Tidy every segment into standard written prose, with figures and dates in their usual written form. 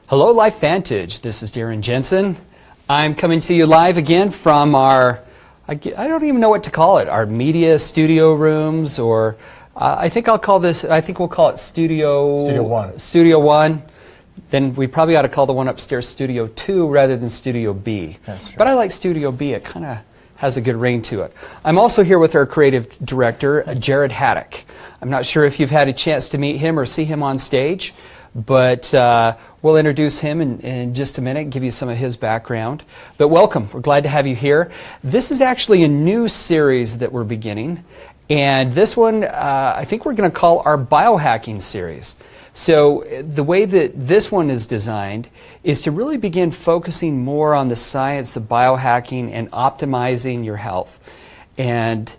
Hello, Life Vantage. This is Darren Jensen. I'm coming to you live again from our, I don't even know what to call it, our media studio rooms, or I think we'll call it Studio 1. Studio 1. Then we probably ought to call the one upstairs Studio 2 rather than Studio B. That's true. But I like Studio B. It kind of has a good ring to it. I'm also here with our creative director, Haddock. I'm not sure if you've had a chance to meet him or see him on stage, but we'll introduce him in just a minute, give you some of his background. But welcome. We're glad to have you here. This is actually a new series that we're beginning. And this one, I think we're going to call our Biohacking series. So the way that this one is designed is to really begin focusing more on the science of biohacking and optimizing your health. And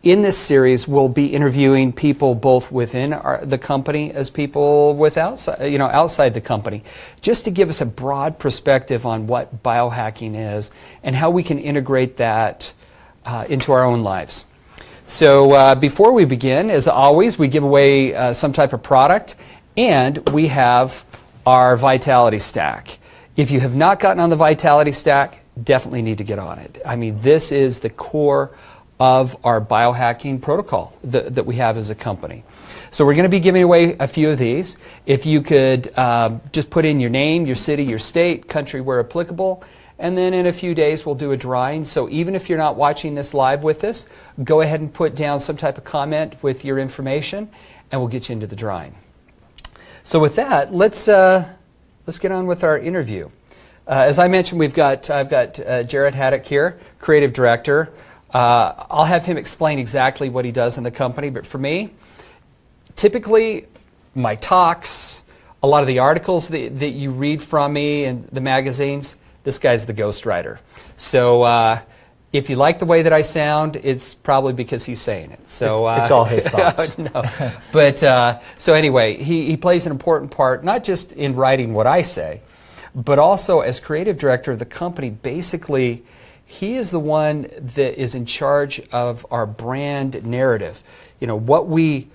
in this series, we'll be interviewing people both within the company as people outside the company, just to give us a broad perspective on what biohacking is and how we can integrate that into our own lives. So before we begin, as always, we give away some type of product, and we have our Vitality Stack. If you have not gotten on the Vitality Stack, definitely need to get on it. I mean, this is the core of our biohacking protocol that we have as a company. So we're going to be giving away a few of these. If you could just put in your name, your city, your state, country where applicable, and then in a few days we'll do a drawing. So even if you're not watching this live with us, go ahead and put down some type of comment with your information, and we'll get you into the drawing. So with that, let's get on with our interview. As I mentioned, I've got Darren Haddock here, creative director. I'll have him explain exactly what he does in the company, but for me, typically my talks, a lot of the articles that you read from me in the magazines, this guy's the ghostwriter. So if you like the way that I sound, it's probably because he's saying it. So it's all his thoughts. No. But so anyway, he plays an important part, not just in writing what I say, but also as creative director of the company. Basically, he is the one that is in charge of our brand narrative. You know, what we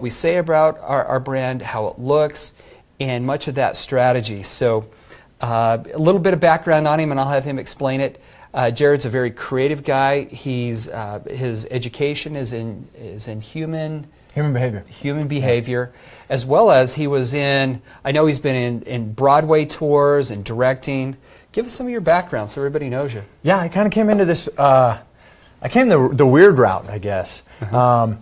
say about our brand, how it looks, and much of that strategy. So a little bit of background on him, and I'll have him explain it. Jared's a very creative guy. His education is in human behavior, as well as I know he's been in Broadway tours and directing. Give us some of your background so everybody knows you. Yeah, I kind of came into this, I came the weird route, I guess. Uh-huh.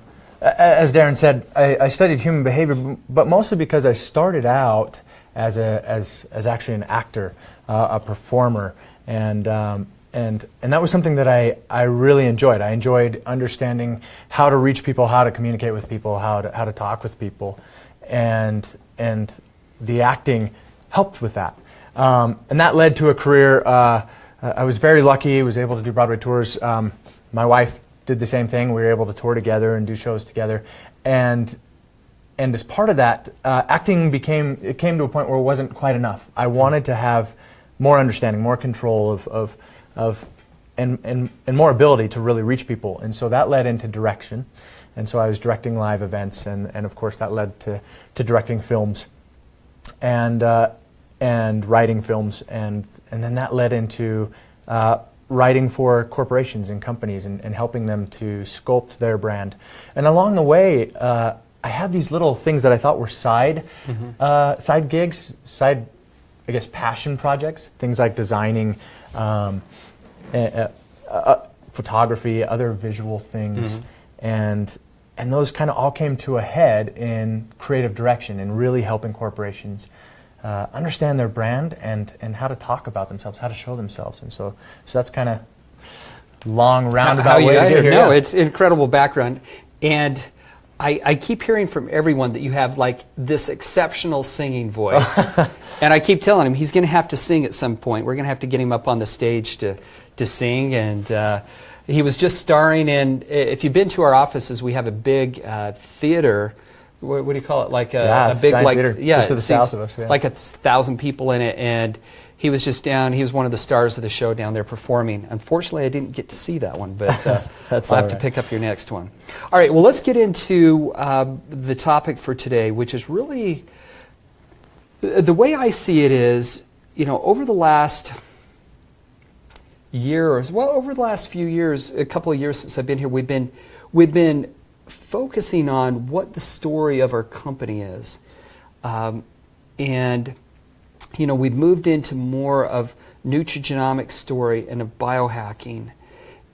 As Darren said, I studied human behavior, but mostly because I started out as actually an actor, a performer, and that was something that I really enjoyed. I enjoyed understanding how to reach people, how to communicate with people, how to talk with people, and the acting helped with that. And that led to a career. I was very lucky, was able to do Broadway tours. My wife did the same thing. We were able to tour together and do shows together. And as part of that, acting came to a point where it wasn't quite enough. I wanted to have more understanding, more control and more ability to really reach people. And so that led into direction. And so I was directing live events, and of course that led to directing films and writing films, and then that led into writing for corporations and companies and helping them to sculpt their brand. And along the way, I had these little things that I thought were side gigs, I guess, passion projects, things like designing, photography, other visual things, and those kind of all came to a head in creative direction and really helping corporations understand their brand and how to talk about themselves, how to show themselves. And so that's kind of long roundabout way to get here. No, it's incredible background. And I keep hearing from everyone that you have like this exceptional singing voice. And I keep telling him he's going to have to sing at some point. We're going to have to get him up on the stage to sing. And he was just starring in, if you've been to our offices, we have a big theater. What do you call it? Like a big, like, theater, just to the south of us, like 1,000 people in it. And he was just down. He was one of the stars of the show down there performing. Unfortunately, I didn't get to see that one, but I'll have to pick up your next one. All right. Well, let's get into the topic for today, which is really The way I see it is, over the last over the last few years, a couple of years since I've been here, we've been focusing on what the story of our company is. And we've moved into more of nutrigenomics story and of biohacking.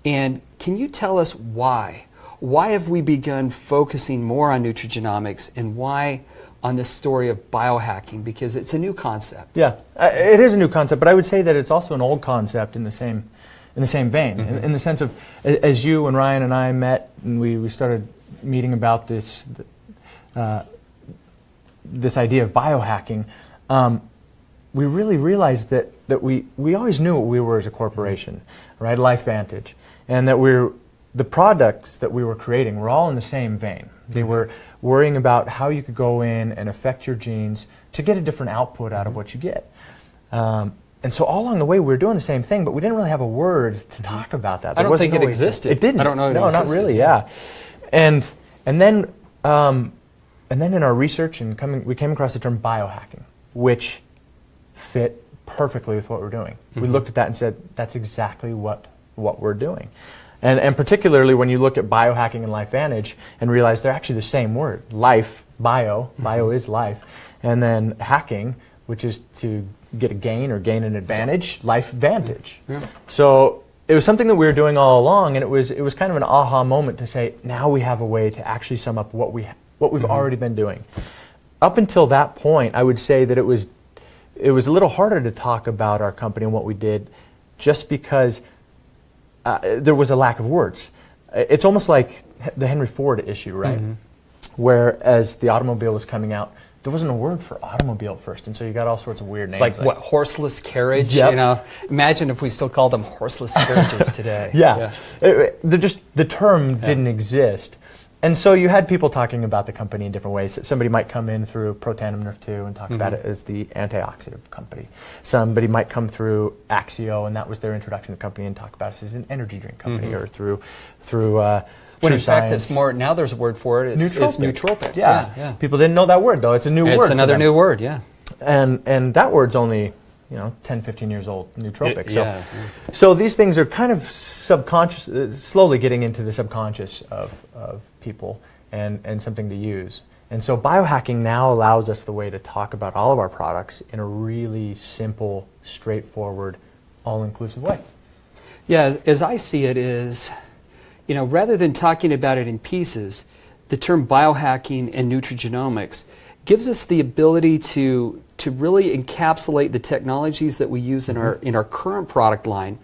And can you tell us why? Why have we begun focusing more on nutrigenomics, and why on this story of biohacking? Because it's a new concept. Yeah, it is a new concept, but I would say that it's also an old concept in the same vein, in the sense of, as you and Ryan and I met and we started meeting about this idea of biohacking, we really realized that we always knew what we were as a corporation, right? LifeVantage, and that the products that we were creating were all in the same vein. They were worrying about how you could go in and affect your genes to get a different output out of what you get. And so all along the way we were doing the same thing, but we didn't really have a word to talk about that. I don't think it existed. It didn't. I don't know. No, not really. Yeah, and then in our research we came across the term biohacking, which fit perfectly with what we're doing. We looked at that and said, that's exactly what we're doing. And particularly when you look at biohacking and LifeVantage and realize they're actually the same word. Life, bio is life. And then hacking, which is to get a gain or gain an advantage, LifeVantage. Yeah. So it was something that we were doing all along, and it was kind of an aha moment to say, now we have a way to actually sum up what we've already been doing. Up until that point, I would say that it was a little harder to talk about our company and what we did, just because there was a lack of words. It's almost like the Henry Ford issue, right? Where as the automobile was coming out, there wasn't a word for automobile at first, and so you got all sorts of weird names. Like what, horseless carriage? Yep. Imagine if we still called them horseless carriages today. Yeah. The term didn't exist. And so you had people talking about the company in different ways. Somebody might come in through Protandim Nerf 2 and talk about it as the antioxidant company. Somebody might come through Axio, and that was their introduction to the company, and talk about us as an energy drink company, or through when in fact it's more, now there's a word for it, it's nootropic. Yeah. People didn't know that word, though. It's a new word. It's another new word, yeah. And that word's only 10, 15 years old, nootropic. So these things are kind of subconscious, slowly getting into the subconscious of people and something to use. And so biohacking now allows us the way to talk about all of our products in a really simple, straightforward, all-inclusive way. Yeah, as I see it is, rather than talking about it in pieces, the term biohacking and nutrigenomics gives us the ability to really encapsulate the technologies that we use in our current product line,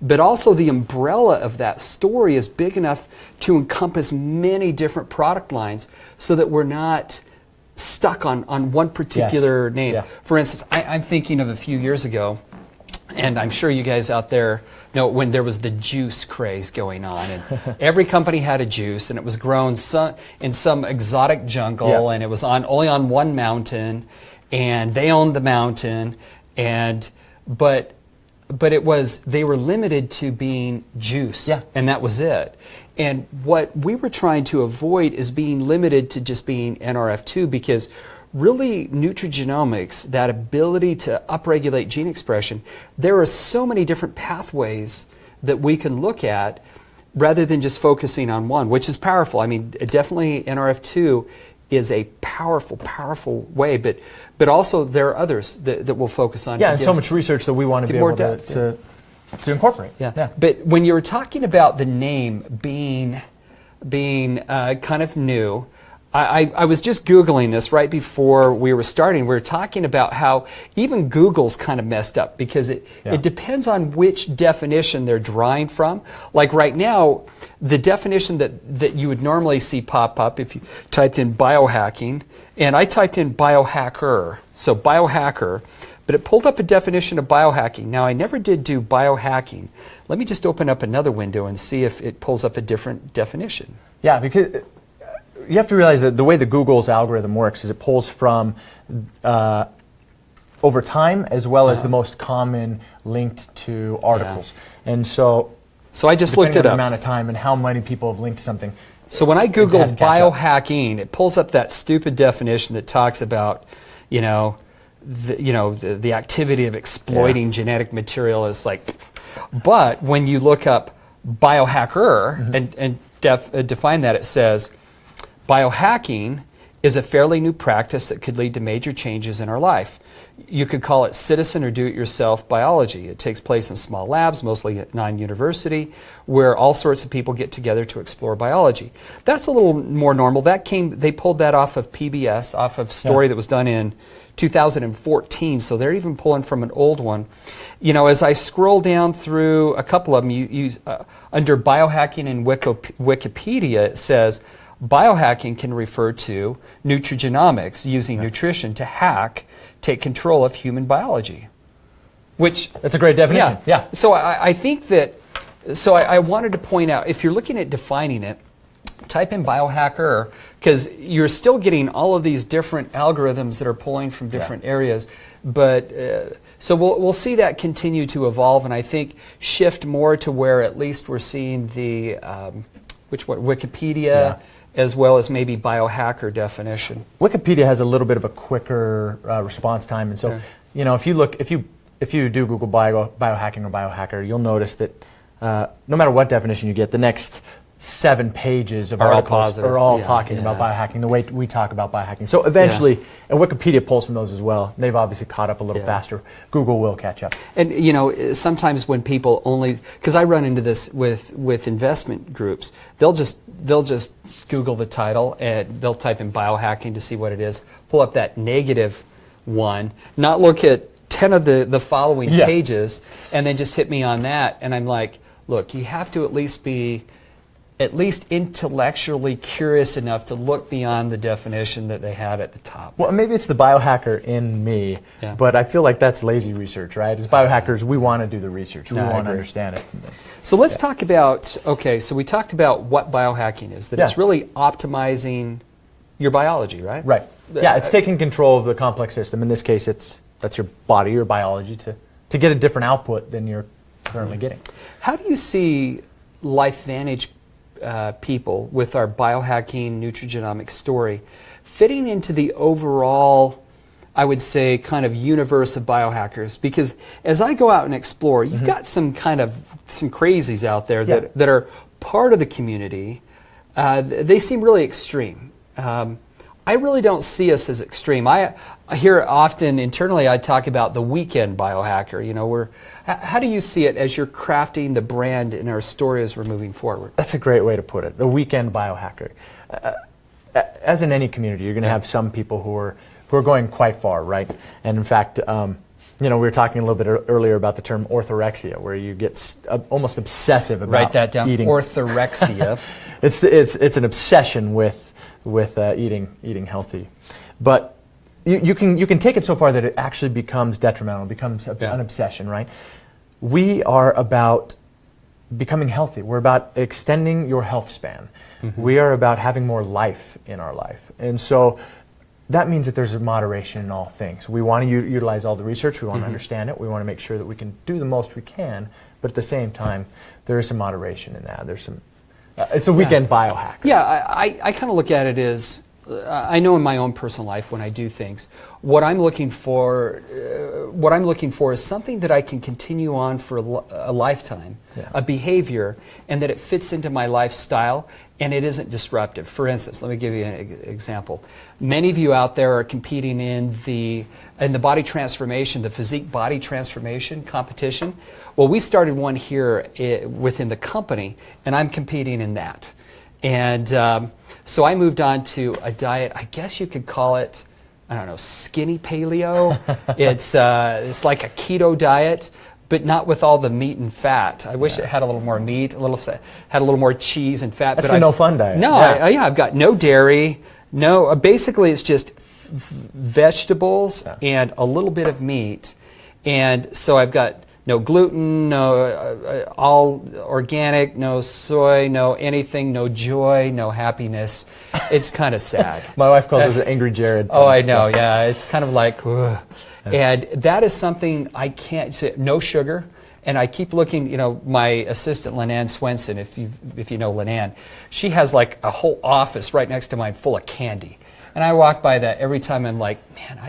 but also the umbrella of that story is big enough to encompass many different product lines, so that we're not stuck on one particular name. Yeah. For instance, I'm thinking of a few years ago, and I'm sure you guys out there know when there was the juice craze going on, and every company had a juice, and it was grown in some exotic jungle, and it was only on one mountain, and they owned the mountain, but they were limited to being juice, and that was it. And what we were trying to avoid is being limited to just being NRF2, because really nutrigenomics, that ability to upregulate gene expression, there are so many different pathways that we can look at rather than just focusing on one, which is powerful. I mean, definitely NRF2 is a powerful, powerful way, but also there are others that we'll focus on. Yeah, and so much research that we want to be able to incorporate. Yeah. But when you were talking about the name being kind of new, I was just Googling this right before we were starting. We were talking about how even Google's kind of messed up, because it depends on which definition they're drawing from. Like right now, the definition that you would normally see pop up if you typed in biohacking, and I typed in biohacker, so biohacker, but it pulled up a definition of biohacking. Now, I never did do biohacking. Let me just open up another window and see if it pulls up a different definition. Yeah, because you have to realize that the way the Google's algorithm works is it pulls from over time, as well as the most common linked to articles. And so I just looked it up. Depending on the amount of time and how many people have linked to something. So when I Googled biohacking, it pulls up that stupid definition that talks about, the activity of exploiting genetic material is like, but when you look up biohacker and define that, it says biohacking is a fairly new practice that could lead to major changes in our life. You could call it citizen or do-it-yourself biology. It takes place in small labs, mostly at non-university, where all sorts of people get together to explore biology. That's a little more normal. They pulled that off of PBS, off of a story that was done in 2014, so they're even pulling from an old one. As I scroll down through a couple of them, under biohacking in Wikipedia, it says, biohacking can refer to nutrigenomics, using nutrition to take control of human biology. That's a great definition. Yeah. So I think that, I wanted to point out, if you're looking at defining it, type in biohacker, because you're still getting all of these different algorithms that are pulling from different areas. But so we'll see that continue to evolve, and I think shift more to where at least we're seeing the Wikipedia, as well as maybe biohacker definition. Wikipedia has a little bit of a quicker response time, and so if you do Google biohacking or biohacker, you'll notice that no matter what definition you get, the next 7 pages of articles are all talking about biohacking, the way we talk about biohacking. So eventually, and Wikipedia pulls from those as well. They've obviously caught up a little faster. Google will catch up. And sometimes when people because I run into this with investment groups, they'll just Google the title and they'll type in biohacking to see what it is, pull up that negative one, not look at 10 of the following pages, and then just hit me on that. And I'm like, look, you have to at least be intellectually curious enough to look beyond the definition that they had at the top. Well, maybe it's the biohacker in me, but I feel like that's lazy research, right? As biohackers, we want to do the research. We want to understand it. So let's talk about, so we talked about what biohacking is, that it's really optimizing your biology, right? Right. Yeah, it's taking control of the complex system. In this case, that's your body, your biology, to get a different output than you're currently getting. How do you see LifeVantage people with our biohacking nutrigenomics story fitting into the overall, I would say, kind of universe of biohackers? Because as I go out and explore, you've got some crazies out there that are part of the community. They seem really extreme. I really don't see us as extreme. I hear often internally I talk about the weekend biohacker. How do you see it as you're crafting the brand in our story as we're moving forward? That's a great way to put it, the weekend biohacker. As in any community, you're going to have some people who are going quite far, right? And in fact, we were talking a little bit earlier about the term orthorexia, where you get almost obsessive about Write that down. Eating. Orthorexia. It's an obsession with eating healthy, but you can take it so far that it actually becomes detrimental, becomes an obsession, right? We are about becoming healthy. We're about extending your health span. We are about having more life in our life, and so that means that there's a moderation in all things. We want to utilize all the research. We want to understand it. We want to make sure that we can do the most we can, but at the same time, there is some moderation in that. There's some. It's a weekend biohacker. Yeah, I kind of look at it as, I know in my own personal life when I do things, what I'm looking for is something that I can continue on for a lifetime, a behavior, and that it fits into my lifestyle and it isn't disruptive. For instance, let me give you an example. Many of you out there are competing in the body transformation, the physique body transformation competition. Well, we started one here within the company, and I'm competing in that. And so I moved on to a diet, I guess you could call it, I don't know, skinny paleo. It's like a keto diet, but not with all the meat and fat. I wish it had a little more meat, had a little more cheese and fat. That's the no fun diet. No, I've got no dairy. No, basically it's just vegetables and a little bit of meat. And so I've got no gluten, no all organic, no soy, no anything, no joy, no happiness. It's kind of sad. My wife calls it Angry Jared. Oh, I know, yeah. It's kind of like, ugh. And that is something I can't say, no sugar. And I keep looking, my assistant, Lynanne Swenson, if you know Lynanne, she has like a whole office right next to mine full of candy. And I walk by that every time. I'm like, man,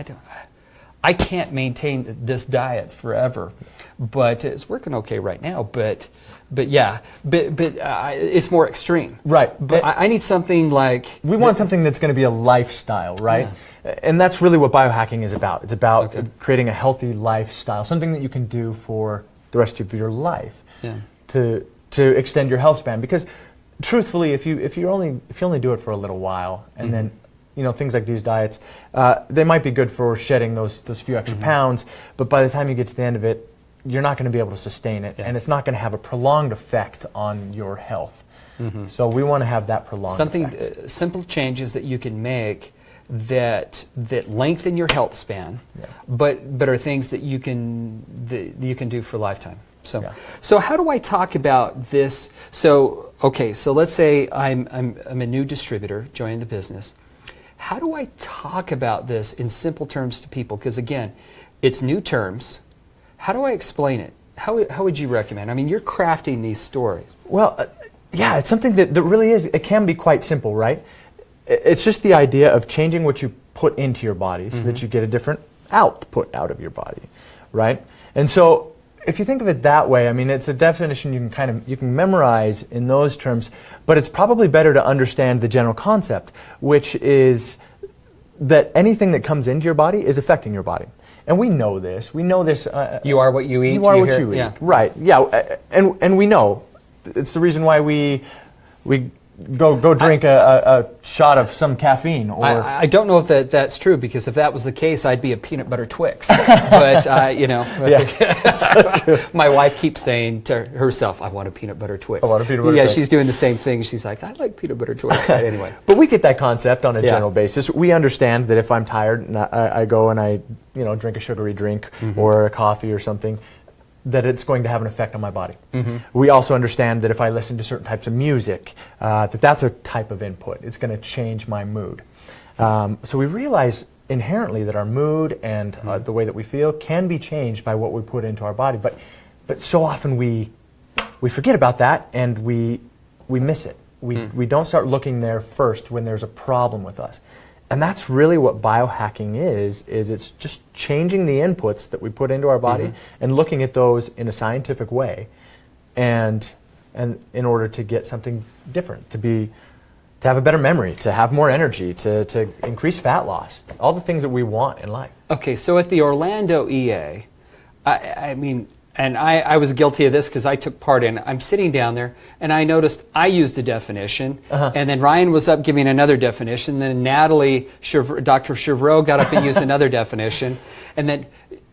I can't maintain this diet forever, but it's working okay right now. But it's more extreme. Right. But I need something like... We want something that's going to be a lifestyle, right? Yeah. And that's really what biohacking is about. It's about creating a healthy lifestyle, something that you can do for the rest of your life to extend your health span. Because truthfully, if you only do it for a little while, and then things like these diets, they might be good for shedding those few extra pounds, but by the time you get to the end of it, you're not going to be able to sustain it, and it's not going to have a prolonged effect on your health. So we want to have that prolonged effect. Simple changes that you can make that lengthen your health span, but are things that you can do for a lifetime. So how do I talk about this? So let's say I'm a new distributor joining the business. How do I talk about this in simple terms to people? Because again, it's new terms. How do I explain it? How would you recommend? I mean, you're crafting these stories. Well, it's something that really is, it can be quite simple, right? It's just the idea of changing what you put into your body so that you get a different output out of your body, right? And so if you think of it that way, I mean, it's a definition you can memorize in those terms, but it's probably better to understand the general concept, which is that anything that comes into your body is affecting your body. And we know this. We know this. You are what you eat. You are what you eat. Yeah. Right. Yeah. And we know. It's the reason why we go drink a shot of some caffeine. Or I don't know if that's true, because if that was the case, I'd be a peanut butter Twix. But my wife keeps saying to herself, "I want a peanut butter Twix." I want a peanut butter Twix. Twix. She's doing the same thing. She's like, "I like peanut butter Twix." But anyway, but we get that concept on a general basis. We understand that if I'm tired and I go and I drink a sugary drink or a coffee or something, that it's going to have an effect on my body. We also understand that if I listen to certain types of music, that's a type of input. It's going to change my mood. So we realize inherently that our mood and the way that we feel can be changed by what we put into our body. But so often we forget about that, and we miss it. We don't start looking there first when there's a problem with us. And that's really what biohacking is it's just changing the inputs that we put into our body and looking at those in a scientific way, and in order to get something different, to have a better memory, to have more energy, to increase fat loss, all the things that we want in life. Okay, so at the Orlando EA, I mean, and I was guilty of this because I took part in it. I'm sitting down there, and I noticed I used a definition, and then Ryan was up giving another definition, then Natalie, Dr. Chevreau got up and used another definition, and then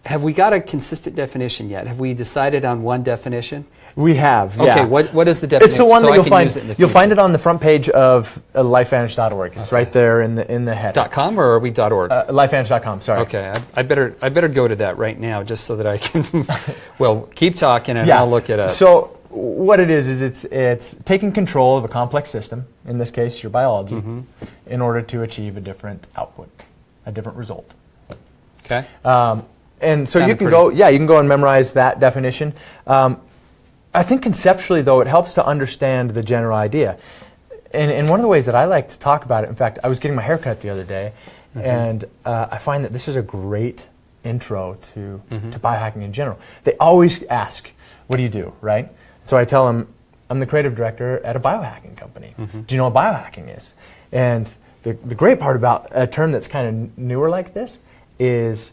have we got a consistent definition yet? Have we decided on one definition? We have, yeah. Okay, what is the definition? It's the one that you'll find it on the front page of lifevantage.org. It's right there in the head. .com or are we .org? Lifevantage.com, sorry. Okay, I better go to that right now just so that I can, well, keep talking and I'll look it up. So what it is it's taking control of a complex system, in this case your biology, in order to achieve a different output, a different result. Okay. And so you can go and memorize that definition. I think conceptually, though, it helps to understand the general idea. And one of the ways that I like to talk about it, in fact, I was getting my hair cut the other day, and I find that this is a great intro to biohacking in general. They always ask, what do you do, right? So I tell them, I'm the creative director at a biohacking company. Do you know what biohacking is? And the great part about a term that's kind of newer like this is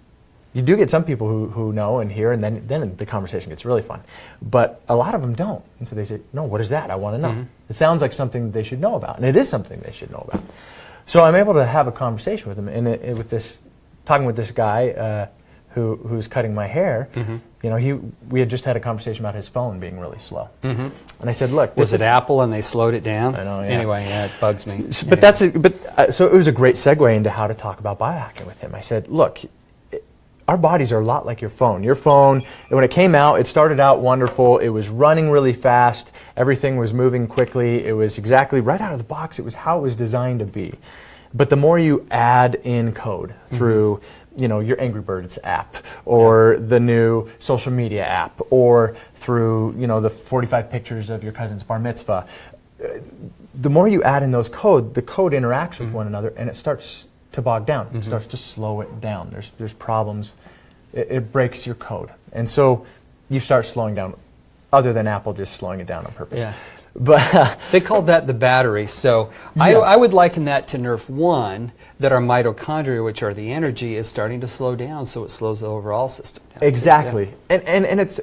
you do get some people who know and hear, and then the conversation gets really fun. But a lot of them don't. And so they say, no, what is that? I want to know. It sounds like something they should know about, and it is something they should know about. So I'm able to have a conversation with them, and talking with this guy who's cutting my hair. We had just had a conversation about his phone being really slow. And I said, look, was it Apple and they slowed it down? I know, yeah. Anyway, it bugs me. So it was a great segue into how to talk about biohacking with him. I said, look, our bodies are a lot like your phone. Your phone, when it came out, it started out wonderful. It was running really fast. Everything was moving quickly. It was exactly right out of the box. It was how it was designed to be. But the more you add in code through, your Angry Birds app, or the new social media app, or through, the 45 pictures of your cousin's bar mitzvah, the more you add in the code interacts with one another, and it starts to bog down. It starts to slow it down. There's problems. It breaks your code. And so you start slowing down, other than Apple just slowing it down on purpose. Yeah. But they called that the battery. So Yeah. I would liken that to nerf 1, that our mitochondria, which are the energy, is starting to slow down, so it slows the overall system down. exactly. Yeah.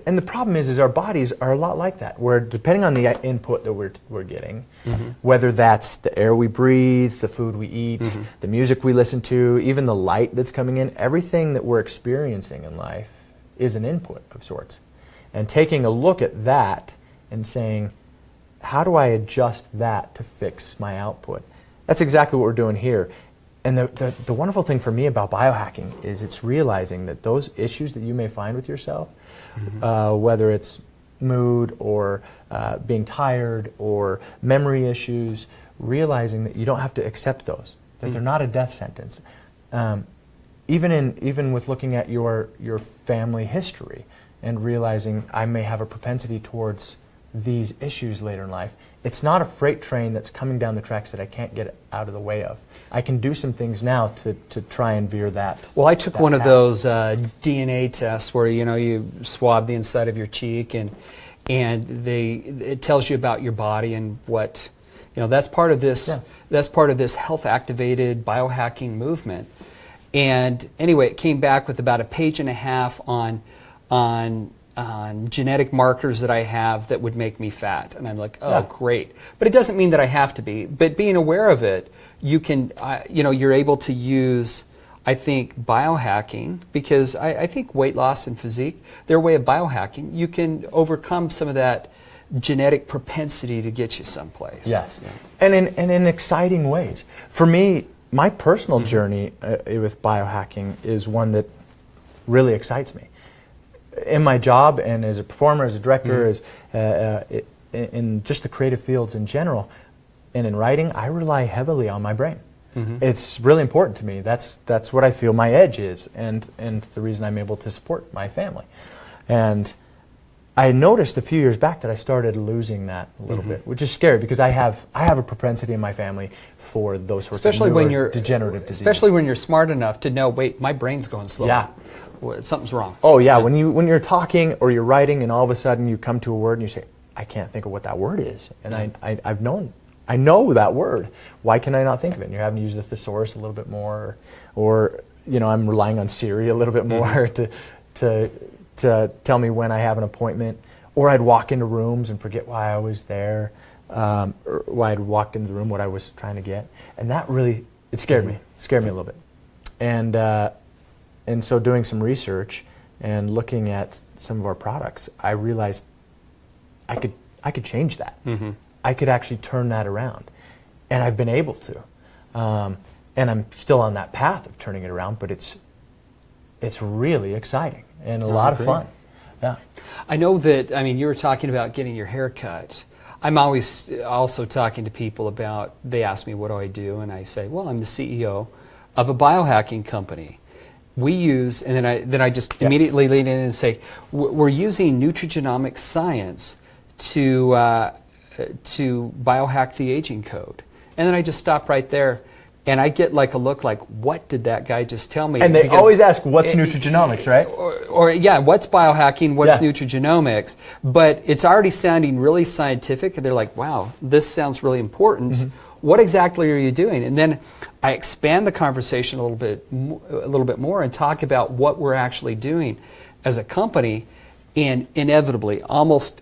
And the problem is our bodies are a lot like that, where depending on the input that we're getting, whether that's the air we breathe, the food we eat, the music we listen to, even the light that's coming in, everything that we're experiencing in life is an input of sorts. And taking a look at that and saying, how do I adjust that to fix my output? That's exactly what we're doing here. And the wonderful thing for me about biohacking is it's realizing that those issues that you may find with yourself, whether it's mood or being tired or memory issues, realizing that you don't have to accept those, that they're not a death sentence. Even with looking at your family history and realizing I may have a propensity towards these issues later in life, it's not a freight train that's coming down the tracks that I can't get out of the way of. I can do some things now to try and veer that. Well, I took one of path. those DNA tests where you swab the inside of your cheek and it tells you about your body and what that's part of this. Yeah. That's part of this health activated biohacking movement. And anyway, it came back with about a page and a half on genetic markers that I have that would make me fat. And I'm like, oh, great. But it doesn't mean that I have to be. But being aware of it, you can, you're able to use, I think, biohacking, because I think weight loss and physique, their way of biohacking, you can overcome some of that genetic propensity to get you someplace. Yes, and in exciting ways. For me, my personal journey with biohacking is one that really excites me. In my job and as a performer, as a director, in just the creative fields in general, and in writing, I rely heavily on my brain. It's really important to me. That's what I feel my edge is, and the reason I'm able to support my family. And I noticed a few years back that I started losing that a little bit, which is scary because I have a propensity in my family for those sorts of degenerative diseases. Especially when you're smart enough to know, wait, my brain's going slow. Yeah. Something's wrong. Oh yeah, when you're talking or you're writing and all of a sudden you come to a word and you say, I can't think of what that word is, and I know that word. Why can I not think of it? And you're having to use the thesaurus a little bit more, or I'm relying on Siri a little bit more to tell me when I have an appointment, or I'd walk into rooms and forget why I was there, or why I'd walked into the room, what I was trying to get, and that really scared me. It scared me a little bit, and so doing some research and looking at some of our products, I realized I could change that. I could actually turn that around, and I've been able to, and I'm still on that path of turning it around. But it's really exciting and a lot of fun. Yeah, I know that. I mean, you were talking about getting your hair cut. I'm always also talking to people about. They ask me, "What do I do?" And I say, "Well, I'm the CEO of a biohacking company. We use," and then I just immediately lean in and say, "We're using nutrigenomic science to biohack the aging code." And then I just stop right there, and I get like a look like, what did that guy just tell me? And they always ask, what's nutrigenomics, right? Or what's biohacking, what's nutrigenomics? But it's already sounding really scientific, and they're like, wow, this sounds really important. What exactly are you doing? And then I expand the conversation a little bit more and talk about what we're actually doing as a company, and inevitably, almost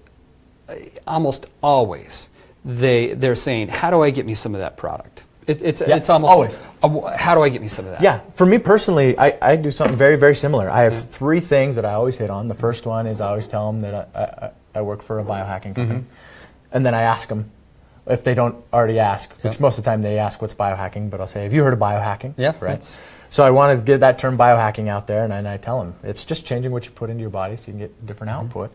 always, they're saying, how do I get me some of that product? It's almost always. How do I get me some of that? Yeah, for me personally, I do something very, very similar. I have three things that I always hit on. The first one is I always tell them that I work for a biohacking company. And then I ask them, if they don't already ask, which most of the time they ask what's biohacking, but I'll say, have you heard of biohacking? Yeah, right. So I want to get that term biohacking out there, and I tell them, it's just changing what you put into your body so you can get different output.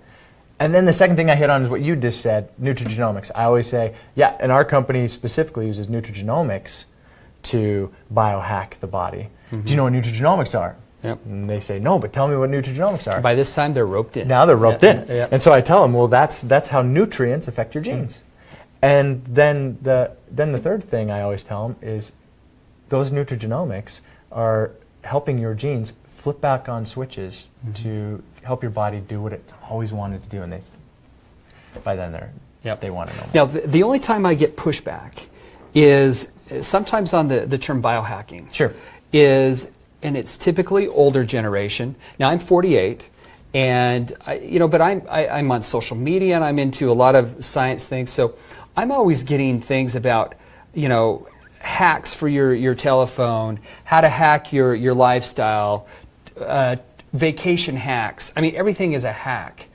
And then the second thing I hit on is what you just said, nutrigenomics. I always say, and our company specifically uses nutrigenomics to biohack the body. Do you know what nutrigenomics are? Yep. And they say, no, but tell me what nutrigenomics are. By this time, they're roped in. Now they're roped in. Yeah. And so I tell them, well, that's how nutrients affect your genes. And then the third thing I always tell them is those nutrigenomics are helping your genes flip back on switches to help your body do what it always wanted to do, and by then they want to know more. Now, the only time I get pushback is sometimes on the term biohacking. Sure. And it's typically older generation. Now, I'm 48, and but I'm on social media, and I'm into a lot of science things, so I'm always getting things about, hacks for your telephone, how to hack your lifestyle, vacation hacks. I mean, everything is a hack.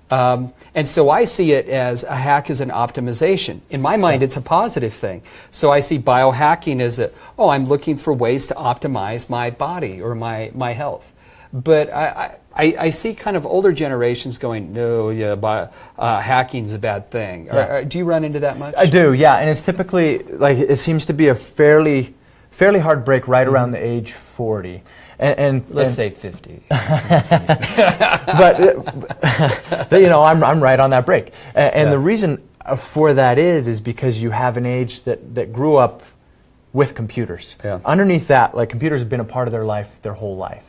And so I see it as a hack as an optimization. In my mind, it's a positive thing. So I see biohacking as I'm looking for ways to optimize my body or my health. But I see kind of older generations going, no, hacking's a bad thing. Yeah. Do you run into that much? I do, yeah. And it's typically, it seems to be a fairly hard break right around the age 40. Let's say 50. but I'm right on that break. And the reason for that is because you have an age that grew up with computers. Yeah. Underneath that, computers have been a part of their life their whole life.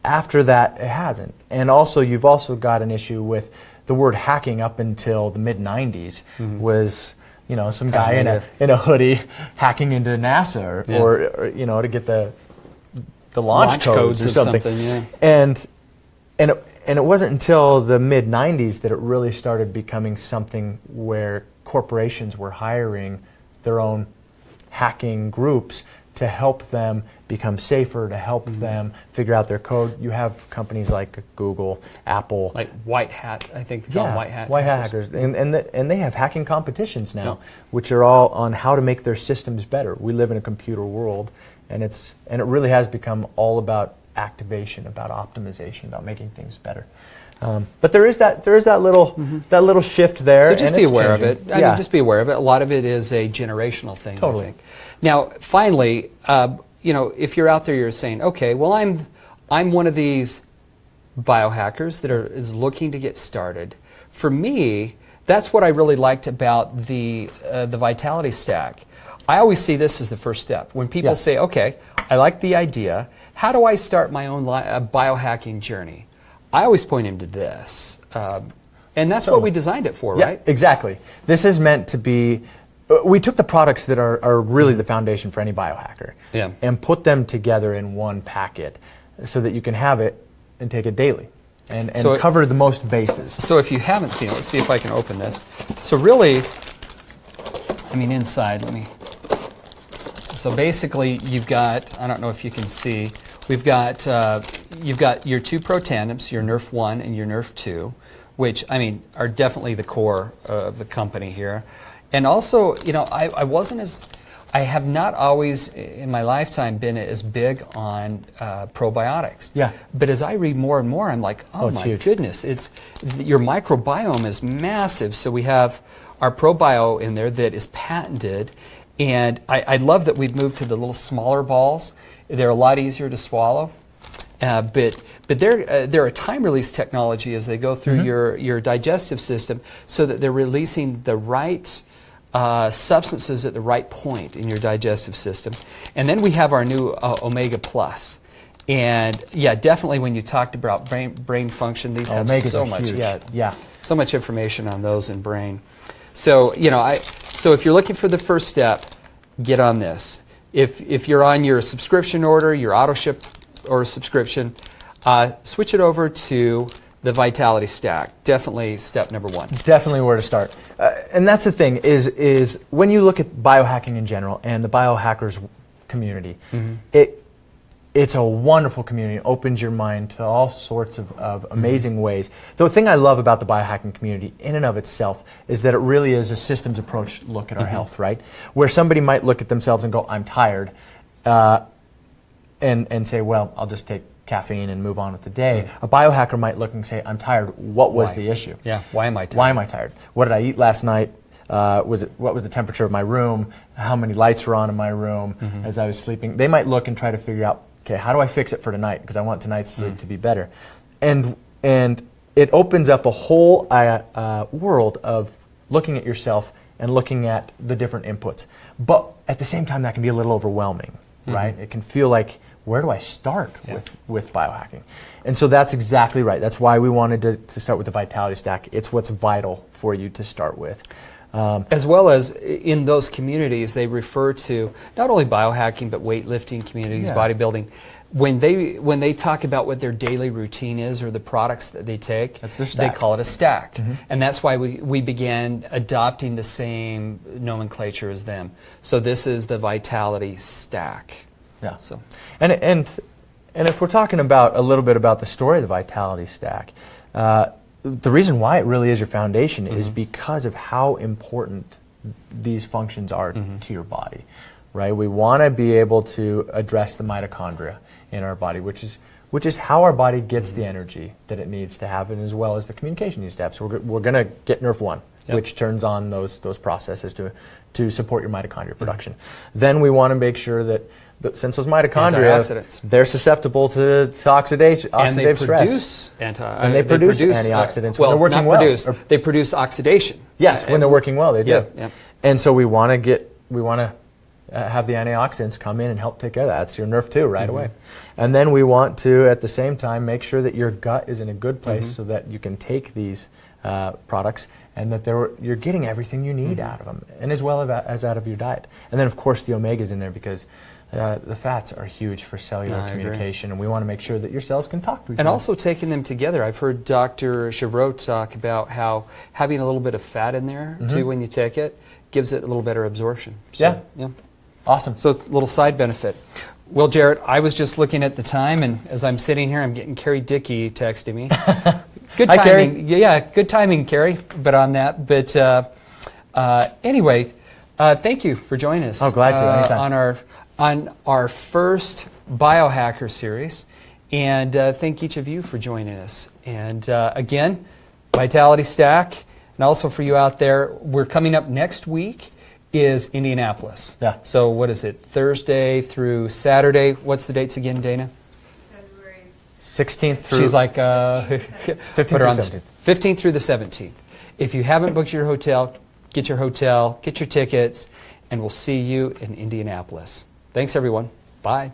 After that, it hasn't. And also, you've also got an issue with the word hacking up until the mid-90s was, some guy in a hoodie hacking into NASA or to get the launch codes or something. Yeah. And it wasn't until the mid-90s that it really started becoming something where corporations were hiring their own hacking groups to help them become safer, to help them figure out their code. You have companies like Google, Apple. Like White Hat, I think they call them White Hat hackers. And they have hacking competitions now, which are all on how to make their systems better. We live in a computer world, and it really has become all about activation, about optimization, about making things better. But there is that little shift there. So just be aware of it. I mean, just be aware of it. A lot of it is a generational thing. Totally. I think. Now, finally, if you're out there, you're saying, okay, well, I'm one of these biohackers that is looking to get started. For me, that's what I really liked about the Vitality Stack. I always see this as the first step. When people say, okay, I like the idea, how do I start my own biohacking journey? I always point him to this. And that's what we designed it for, right? Exactly. This is meant to be, we took the products that are really the foundation for any biohacker and put them together in one packet so that you can have it and take it daily and cover the most bases. So if you haven't seen it, let's see if I can open this. So really, I mean, inside, so basically you've got, I don't know if you can see, you've got your two pro tandems, your Nerf 1 and your Nerf 2, which, I mean, are definitely the core of the company here. And also, I have not always in my lifetime been as big on probiotics. Yeah. But as I read more and more, I'm like, oh my goodness, your microbiome is massive. So we have our ProBio in there that is patented. And I love that we've moved to the little smaller balls. They're a lot easier to swallow. But they're a time release technology as they go through your digestive system so that they're releasing the right substances at the right point in your digestive system. And then we have our new Omega Plus. And yeah, definitely when you talked about brain function, these have so much, so much information on those in brain. So, so if you're looking for the first step, get on this. If you're on your subscription order, your auto ship or subscription, switch it over to the Vitality Stack. Definitely step number one. Definitely where to start. And that's the thing is when you look at biohacking in general and the biohackers community, it's a wonderful community. It opens your mind to all sorts of amazing ways. The thing I love about the biohacking community in and of itself is that it really is a systems approach look at our health, right? Where somebody might look at themselves and go, I'm tired, and say, well, I'll just take caffeine and move on with the day. A biohacker might look and say, I'm tired. What was the issue? Yeah, why am I tired? Why am I tired? What did I eat last night? What was the temperature of my room? How many lights were on in my room as I was sleeping? They might look and try to figure out, okay, how do I fix it for tonight? Because I want tonight's sleep to be better. And it opens up a whole world of looking at yourself and looking at the different inputs. But at the same time, that can be a little overwhelming. right? It can feel like, where do I start with biohacking? And so that's exactly right. That's why we wanted to start with the Vitality Stack. It's what's vital for you to start with. As well as in those communities, they refer to not only biohacking, but weightlifting communities, bodybuilding. When they talk about what their daily routine is or the products that they take, that's their stack. They call it a stack. And that's why we began adopting the same nomenclature as them. So this is the Vitality Stack. Yeah. So, and if we're talking about a little bit about the story of the Vitality Stack, the reason why it really is your foundation is because of how important these functions are to your body, right? We want to be able to address the mitochondria in our body, which is how our body gets the energy that it needs to have, and as well as the communication it needs to have. So we're going to get nerve 1, which turns on those processes to support your mitochondria production. Then we want to make sure that since those mitochondria, they're susceptible to oxidative stress. And they produce antioxidants when they're working well. They produce oxidation. Yes, when they're working well, they do. Yeah. And so we want to have the antioxidants come in and help take care of that. That's your nerve 2 right away. And then we want to, at the same time, make sure that your gut is in a good place so that you can take these products and that you're getting everything you need out of them, and as well as out of your diet. And then, of course, the omegas in there, because the fats are huge for cellular communication, and we want to make sure that your cells can talk to each other. And also taking them together. I've heard Dr. Chevreau talk about how having a little bit of fat in there, too, when you take it, gives it a little better absorption. So, yeah. Awesome. So it's a little side benefit. Well, Jarrett, I was just looking at the time, and as I'm sitting here, I'm getting Carrie Dickey texting me. Good timing. Hi, Carrie. Yeah, good timing, Carrie, but on that. But anyway, thank you for joining us. Oh, glad to, anytime. On our first Biohacker series, and thank each of you for joining us. And again, Vitality Stack, and also for you out there, we're coming up next week is Indianapolis. Yeah. So what is it, Thursday through Saturday? What's the dates again, Dana? February 16th through... She's like... 15th through 17th. 15th through the 17th. If you haven't booked your hotel, get your tickets, and we'll see you in Indianapolis. Thanks, everyone. Bye.